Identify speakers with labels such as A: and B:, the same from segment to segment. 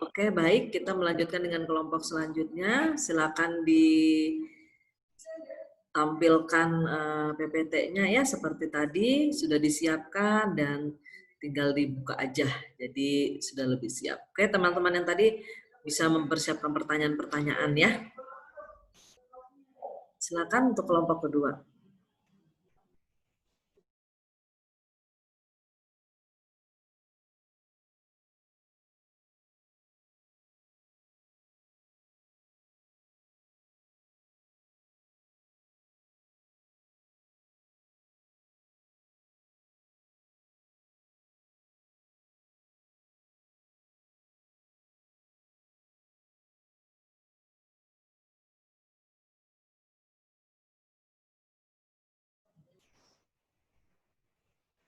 A: Oke, baik. Kita melanjutkan dengan kelompok selanjutnya. Silakan ditampilkan PPT-nya ya, seperti tadi sudah disiapkan dan tinggal dibuka aja. Jadi sudah lebih siap. Oke, teman-teman yang tadi bisa mempersiapkan pertanyaan-pertanyaan ya. Silakan untuk kelompok kedua.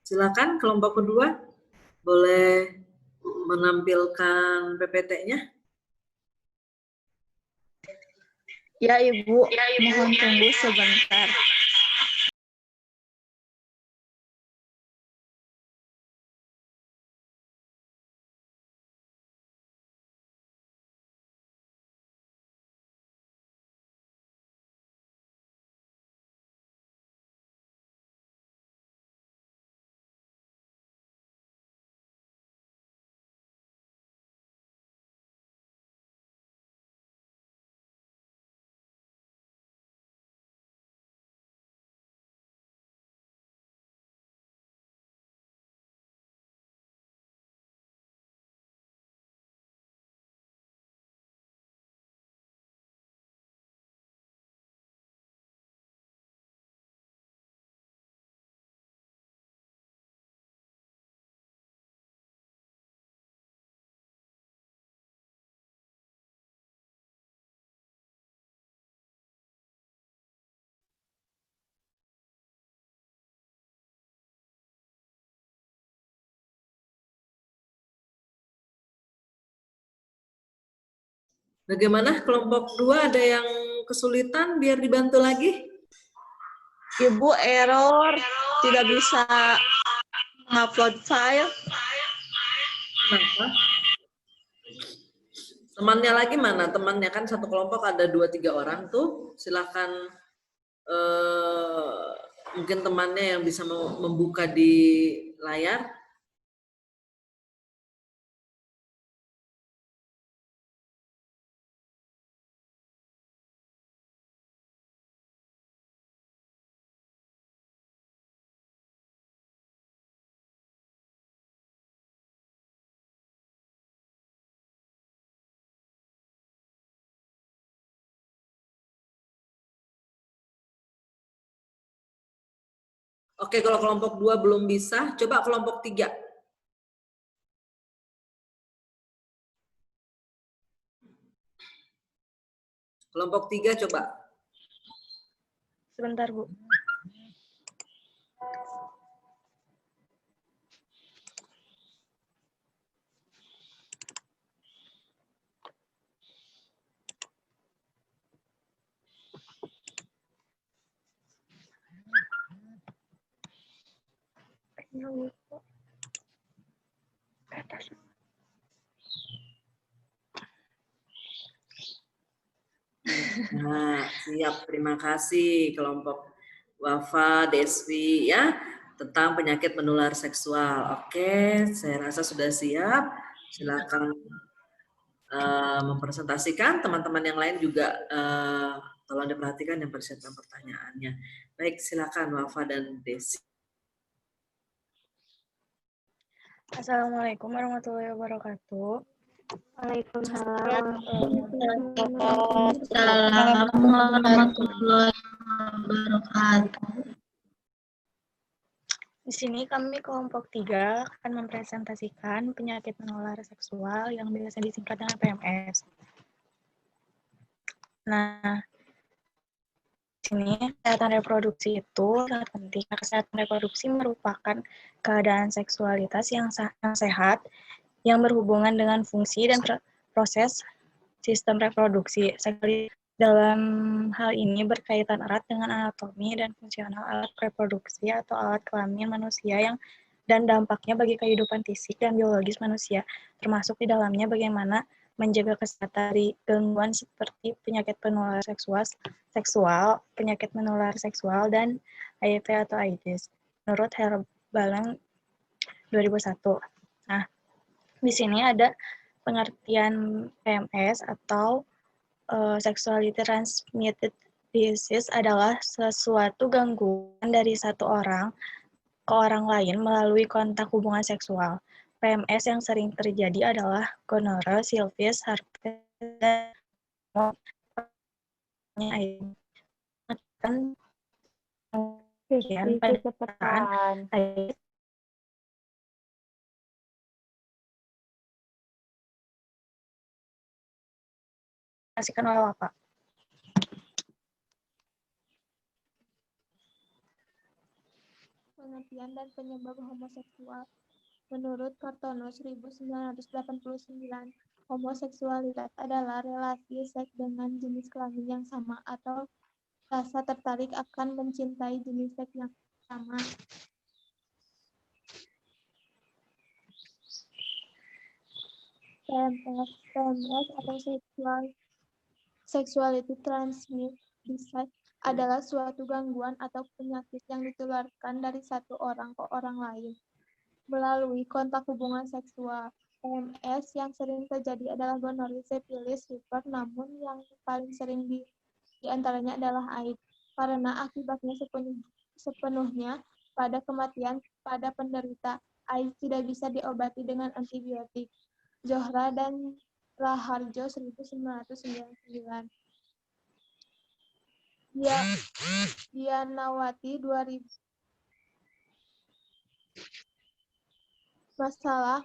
A: Silakan kelompok kedua boleh menampilkan PPT-nya.
B: Ya, Ibu. Mohon tunggu sebentar.
A: Bagaimana kelompok dua, ada yang kesulitan biar dibantu lagi?
B: Ibu, error. Tidak bisa mengupload file.
A: Kenapa? Temannya lagi mana? Temannya kan satu kelompok ada 2-3 orang tuh. Silakan mungkin temannya yang bisa membuka di layar. Oke, kalau kelompok 2 belum bisa, coba kelompok 3. Kelompok 3 coba.
B: Sebentar, Bu.
A: Nah, siap. Terima kasih kelompok Wafa, Deswi ya, tentang penyakit menular seksual. Oke, saya rasa sudah siap. Silakan mempresentasikan. Teman-teman yang lain juga tolong diperhatikan yang persiapkan pertanyaannya. Baik, silakan Wafa dan Desi.
B: Assalamualaikum warahmatullahi wabarakatuh.
C: Waalaikumsalam warahmatullahi wabarakatuh.
B: Di sini kami kelompok 3 akan mempresentasikan penyakit menular seksual yang biasa disingkat dengan PMS. Nah, di sini kesehatan reproduksi itu sangat penting. Kesehatan reproduksi merupakan keadaan seksualitas yang sehat, yang berhubungan dengan fungsi dan proses sistem reproduksi. Dalam hal ini berkaitan erat dengan anatomi dan fungsional alat reproduksi atau alat kelamin manusia yang dan dampaknya bagi kehidupan fisik dan biologis manusia, termasuk di dalamnya bagaimana menjaga kesehatan dari gangguan seperti penyakit penular seksual, penyakit menular seksual, dan HIV atau AIDS. Menurut Herbalang 2001. Nah, di sini ada pengertian PMS atau sexually transmitted disease adalah sesuatu gangguan dari satu orang ke orang lain melalui kontak hubungan seksual. PMS yang sering terjadi adalah gonorrhea, syphilis, herpes, dan
C: Kecepatan.
B: dikasihkan oleh Bapak.
D: Pengertian dan penyebab homoseksual. Menurut Kartono 1989, homoseksualitas adalah relasi seks dengan jenis kelamin yang sama atau rasa tertarik akan mencintai jenis seks yang sama. PMS atau sexuality transmitted disease adalah suatu gangguan atau penyakit yang ditularkan dari satu orang ke orang lain melalui kontak hubungan seksual. PMS yang sering terjadi adalah gonorrhea, syphilis, syphilis, namun yang paling sering di antaranya adalah AIDS, karena akibatnya sepenuhnya pada kematian pada penderita AIDS tidak bisa diobati dengan antibiotik. Johra dan Raharjo 1999. Dianawati 2000. Masalah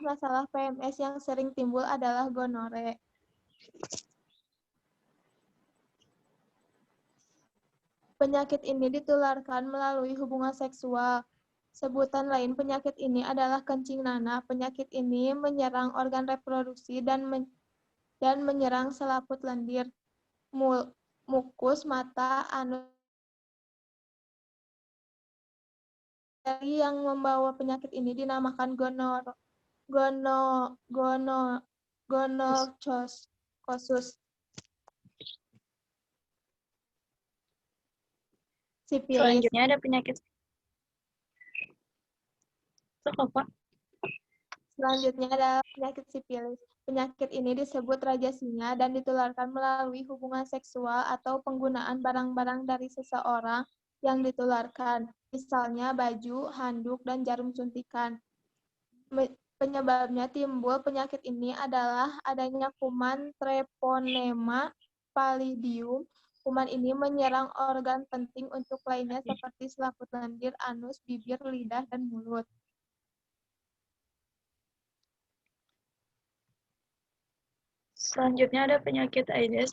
D: PMS yang sering timbul adalah gonore. Penyakit ini ditularkan melalui hubungan seksual. Sebutan lain penyakit ini adalah kencing nanah. Penyakit ini menyerang organ reproduksi dan menyerang selaput lendir, mukus, mata, anus. Yang membawa penyakit ini dinamakan gonocosus. Sipilis.
B: Selanjutnya ada penyakit.
D: Selanjutnya adalah penyakit sipilis. Penyakit ini disebut raja singa dan ditularkan melalui hubungan seksual atau penggunaan barang-barang dari seseorang yang ditularkan, misalnya baju, handuk, dan jarum suntikan. Penyebabnya timbul penyakit ini adalah adanya kuman Treponema pallidum. Kuman ini menyerang organ penting untuk lainnya seperti selaput lendir, anus, bibir, lidah, dan mulut.
B: Selanjutnya ada penyakit AIDS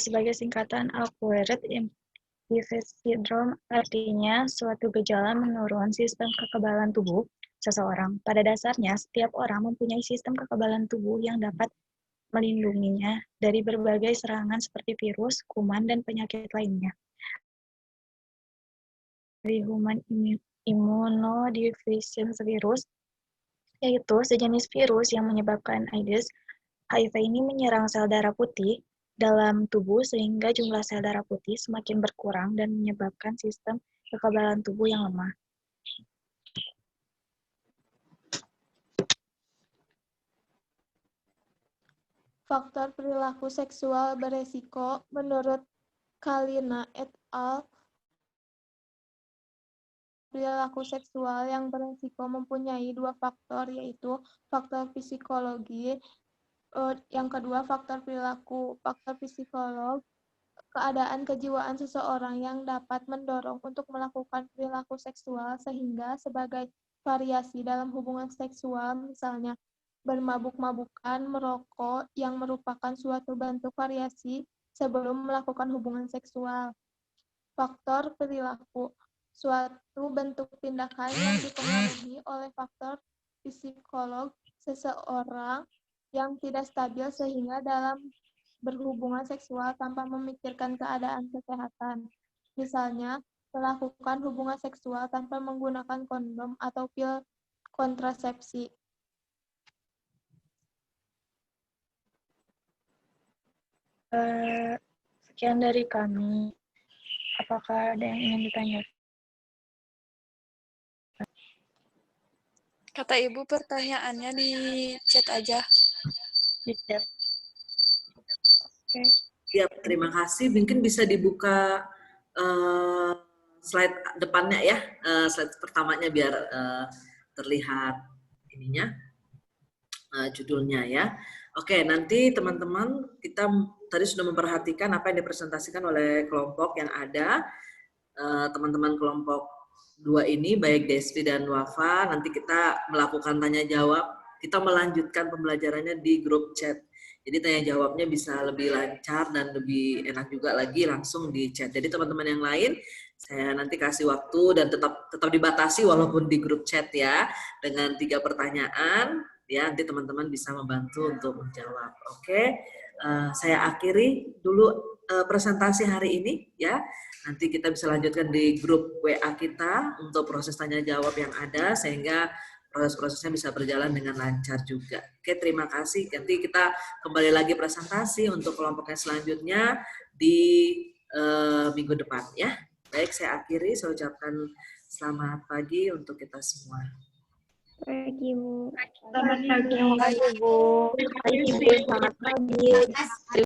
B: sebagai singkatan acquired immunity syndrome, artinya suatu gejala menurun sistem kekebalan tubuh seseorang. Pada dasarnya, setiap orang mempunyai sistem kekebalan tubuh yang dapat melindunginya dari berbagai serangan seperti virus, kuman, dan penyakit lainnya. Dari human immunodeficiency virus, yaitu sejenis virus yang menyebabkan AIDS. HIV ini menyerang sel darah putih dalam tubuh sehingga jumlah sel darah putih semakin berkurang dan menyebabkan sistem kekebalan tubuh yang lemah.
D: Faktor perilaku seksual beresiko menurut Kalina et al. Perilaku seksual yang beresiko mempunyai dua faktor, yaitu faktor psikologi, yang kedua faktor perilaku. Faktor psikolog, keadaan kejiwaan seseorang yang dapat mendorong untuk melakukan perilaku seksual sehingga sebagai variasi dalam hubungan seksual, misalnya bermabuk-mabukan, merokok, yang merupakan suatu bentuk variasi sebelum melakukan hubungan seksual. Faktor perilaku, suatu bentuk tindakan yang dipengaruhi oleh faktor psikolog seseorang yang tidak stabil sehingga dalam berhubungan seksual tanpa memikirkan keadaan kesehatan. Misalnya, melakukan hubungan seksual tanpa menggunakan kondom atau pil kontrasepsi.
B: Sekian dari kami. Apakah ada yang ingin ditanyakan?
C: Kata Ibu pertanyaannya di chat aja.
B: Tidak. Oke.
A: Siap, terima kasih. Mungkin bisa dibuka slide depannya ya, slide pertamanya biar terlihat ininya, judulnya ya. Oke, nanti teman-teman kita tadi sudah memperhatikan apa yang dipresentasikan oleh kelompok yang ada. Teman-teman kelompok 2 ini, baik Desvi dan Wafa, nanti kita melakukan tanya jawab. Kita melanjutkan pembelajarannya di grup chat. Jadi tanya jawabnya bisa lebih lancar dan lebih enak juga lagi langsung di chat. Jadi teman-teman yang lain, saya nanti kasih waktu dan tetap dibatasi walaupun di grup chat ya, dengan 3 pertanyaan. Ya, nanti teman-teman bisa membantu untuk menjawab. Oke, saya akhiri dulu presentasi hari ini ya. Nanti kita bisa lanjutkan di grup WA kita untuk proses tanya jawab yang ada sehingga proses-prosesnya bisa berjalan dengan lancar juga. Oke, terima kasih. Nanti kita kembali lagi presentasi untuk kelompoknya selanjutnya di minggu depan ya. Baik, saya akhiri. Saya ucapkan selamat pagi untuk kita semua.
B: Pagi, Bu.
C: Selamat pagi, Bu.
B: Selamat pagi.